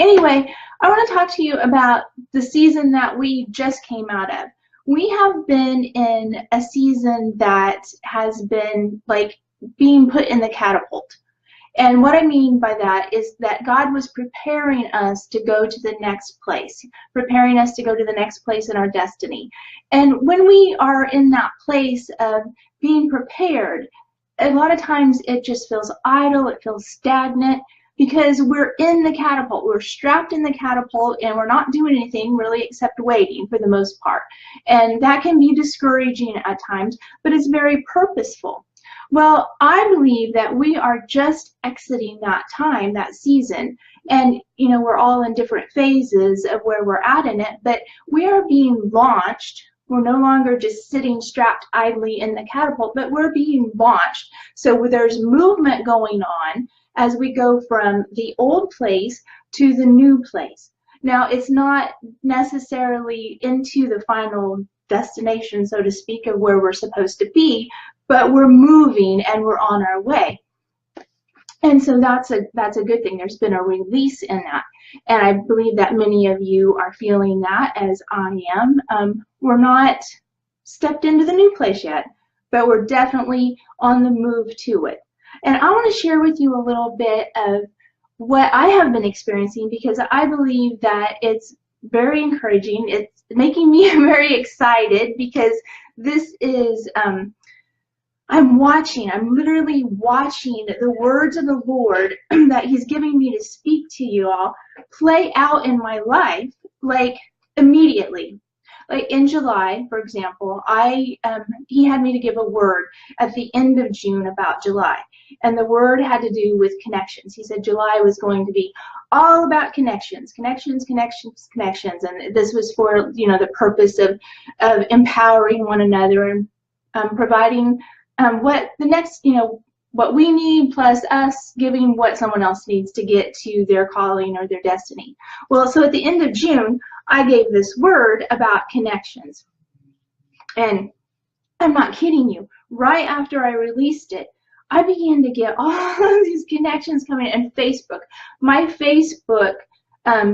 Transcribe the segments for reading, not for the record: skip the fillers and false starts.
Anyway, I want to talk to you about the season that we just came out of. We have been in a season that has been like being put in the catapult. And what I mean by that is that God was preparing us to go to the next place, preparing us to go to the next place in our destiny. And when we are in that place of being prepared, a lot of times it just feels idle, it feels stagnant, because we're in the catapult, we're strapped in the catapult, and we're not doing anything really except waiting for the most part. And that can be discouraging at times, but it's very purposeful. Well, I believe that we are just exiting that time, that season, and we're all in different phases of where we're at in it, but we are being launched. We're no longer just sitting strapped idly in the catapult, but we're being launched. So there's movement going on as we go from the old place to the new place. Now, it's not necessarily into the final destination, so to speak, of where we're supposed to be, but we're moving and we're on our way. And so that's a good thing. There's been a release in that. And I believe that many of you are feeling that, as I am. We're not stepped into the new place yet, but we're definitely on the move to it. And I want to share with you a little bit of what I have been experiencing, because I believe that it's very encouraging. It's making me very excited, because this is, I'm literally watching the words of the Lord that He's giving me to speak to you all play out in my life, like immediately. Like in July, for example, He had me to give a word at the end of June about July. And the word had to do with connections. He said July was going to be all about connections, connections, connections, connections. And this was for, the purpose of empowering one another and providing what the next, what we need, plus us giving what someone else needs to get to their calling or their destiny. Well, so at the end of June, I gave this word about connections. And I'm not kidding you. Right after I released it, I began to get all of these connections coming in. And Facebook, my Facebook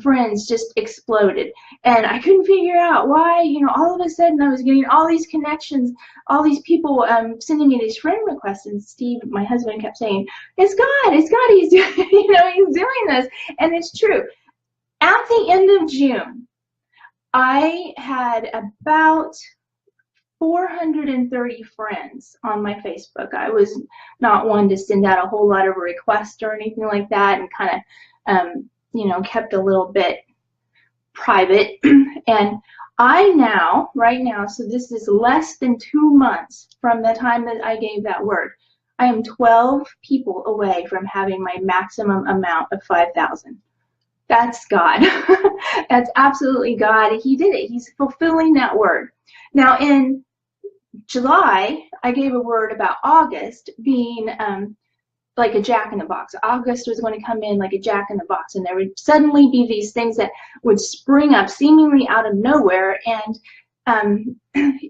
friends just exploded, and I couldn't figure out why. All of a sudden I was getting all these connections, all these people sending me these friend requests. And Steve, my husband, kept saying, "It's God, it's God. He's doing, He's doing this," and it's true. At the end of June, I had about 430 friends on my Facebook. I was not one to send out a whole lot of requests or anything like that, and kind of, kept a little bit private. And right now, so this is less than 2 months from the time that I gave that word, I am 12 people away from having my maximum amount of 5,000. That's God. That's absolutely God. He did it. He's fulfilling that word. Now in July, I gave a word about August being like a jack-in-the-box. August was going to come in like a jack-in-the-box, and there would suddenly be these things that would spring up seemingly out of nowhere, and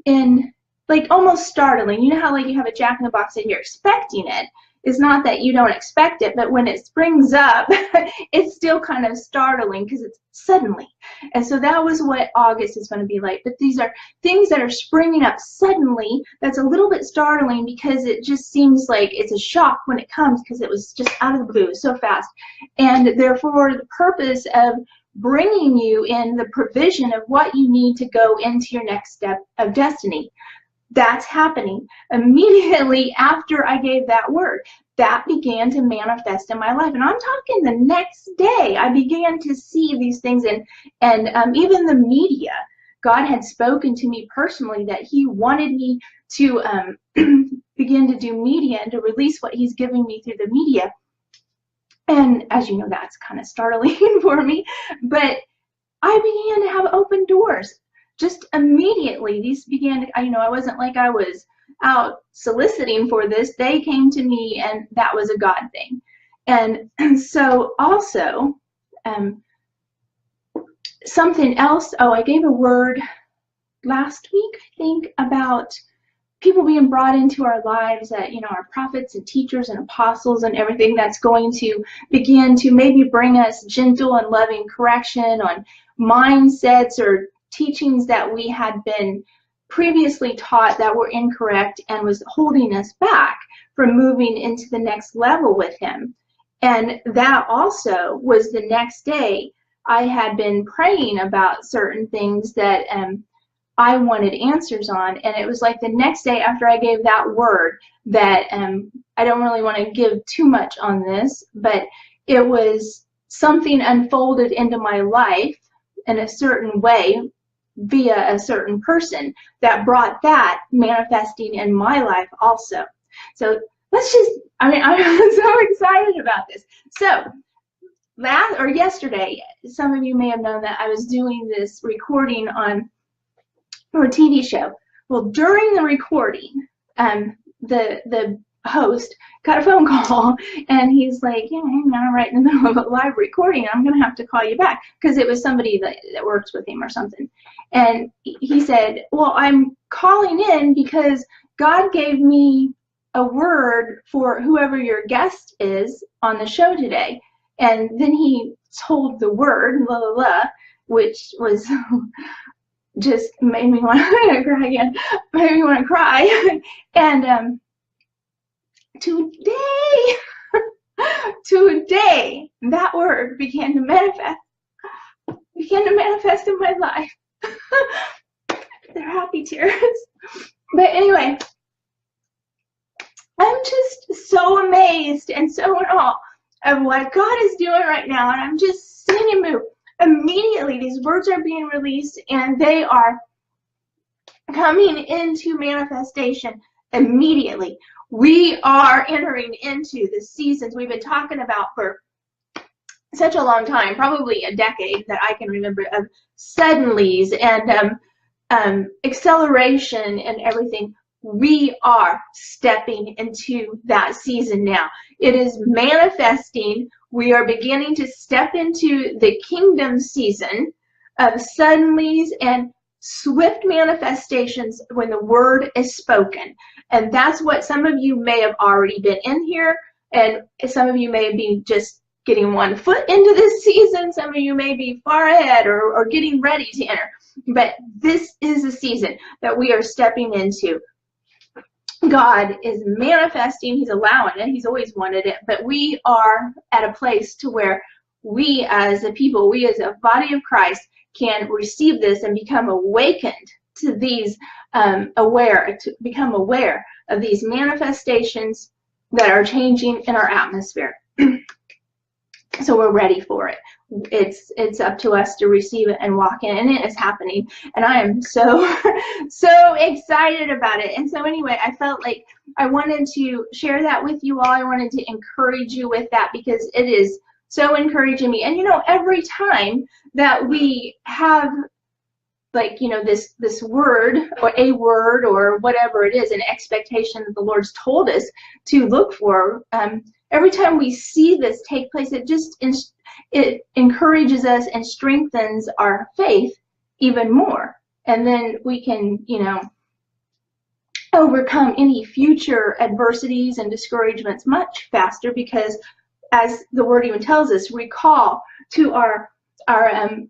in like almost startling. You know how like you have a jack-in-the-box and you're expecting it. It's not that you don't expect it, but when it springs up, it's still kind of startling because it's suddenly. And so that was what August is going to be like. But these are things that are springing up suddenly. That's a little bit startling, because it just seems like it's a shock when it comes, because it was just out of the blue so fast. And therefore, the purpose of bringing you in the provision of what you need to go into your next step of destiny. That's happening immediately after I gave that word. That began to manifest in my life. And I'm talking the next day, I began to see these things. And even the media, God had spoken to me personally that He wanted me to begin to do media and to release what He's giving me through the media. And as you know, that's kind of startling for me. But I began to have open doors. Just immediately, these began to, I wasn't like I was out soliciting for this. They came to me, and that was a God thing. And so also, something else, I gave a word last week, I think, about people being brought into our lives that, you know, our prophets and teachers and apostles and everything that's going to begin to maybe bring us gentle and loving correction on mindsets or teachings that we had been previously taught that were incorrect and was holding us back from moving into the next level with him. And that also was the next day I had been praying about certain things that I wanted answers on, and it was like the next day after I gave that word that I don't really want to give too much on this, but it was something unfolded into my life in a certain way via a certain person that brought that manifesting in my life also. So let's just, I mean, I'm so excited about this. So yesterday, some of you may have known that I was doing this recording on or a TV show. Well, during the recording, the host got a phone call, and he's like, yeah, I'm right in the middle of a live recording. I'm going to have to call you back, because it was somebody that works with him or something. And he said, well, I'm calling in because God gave me a word for whoever your guest is on the show today. And then he told the word, la la la, which was just made me want to cry again. Made me want to cry. And today, that word began to manifest in my life. They're happy tears. But anyway, I'm just so amazed and so in awe of what God is doing right now, and I'm just seeing him move. Immediately, these words are being released, and they are coming into manifestation immediately. We are entering into the seasons we've been talking about for such a long time, probably a decade that I can remember, of suddenlies and acceleration and everything. We are stepping into that season now. It is manifesting. We are beginning to step into the kingdom season of suddenlies and swift manifestations when the word is spoken. And that's what some of you may have already been in here, and some of you may be just getting one foot into this season. Some of you may be far ahead or getting ready to enter. But this is a season that we are stepping into. God is manifesting. He's allowing it. He's always wanted it. But we are at a place to where we as a people, we as a body of Christ, can receive this and become awakened to these, become aware of these manifestations that are changing in our atmosphere. So we're ready for it. It's up to us to receive it and walk in, and it is happening. And I am so excited about it. And so anyway, I felt like I wanted to share that with you all. I wanted to encourage you with that, because it is so encouraging me. And you know, every time that we have, like, you know, this word or a word or whatever it is, an expectation that the Lord's told us to look for, every time we see this take place, it encourages us and strengthens our faith even more. And then we can, you know, overcome any future adversities and discouragements much faster, because as the word even tells us, recall to our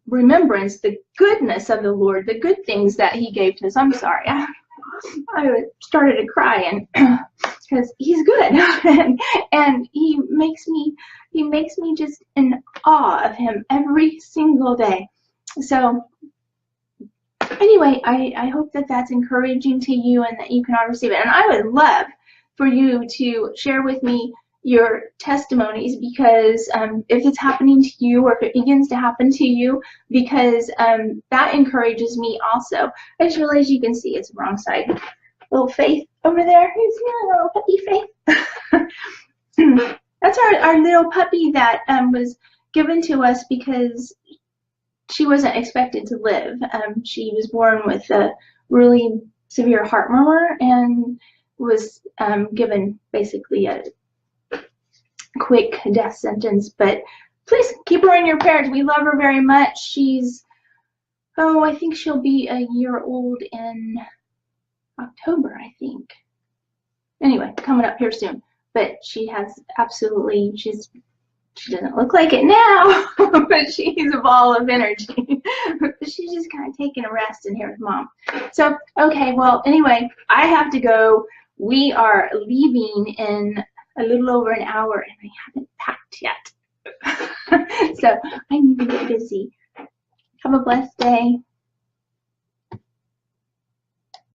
remembrance the goodness of the Lord, the good things that he gave to us. I'm sorry, I started to cry, and because he's good, and he makes me just in awe of him every single day. So anyway, I hope that that's encouraging to you and that you can all receive it. And I would love for you to share with me your testimonies, because if it's happening to you, or if it begins to happen to you, because that encourages me also. I just realized you can see it's the wrong side. Little Faith over there. Here's your little puppy Faith. That's our little puppy that was given to us because she wasn't expected to live. She was born with a really severe heart murmur and was given basically a quick death sentence. But please keep her in your prayers. We love her very much. She's, I think she'll be a year old in October, I think. Anyway, coming up here soon. But she has absolutely, she doesn't look like it now, but she's a ball of energy. She's just kind of taking a rest in here with Mom. So, okay, well, anyway, I have to go. We are leaving in a little over an hour, and I haven't packed yet. So I need to get busy. Have a blessed day.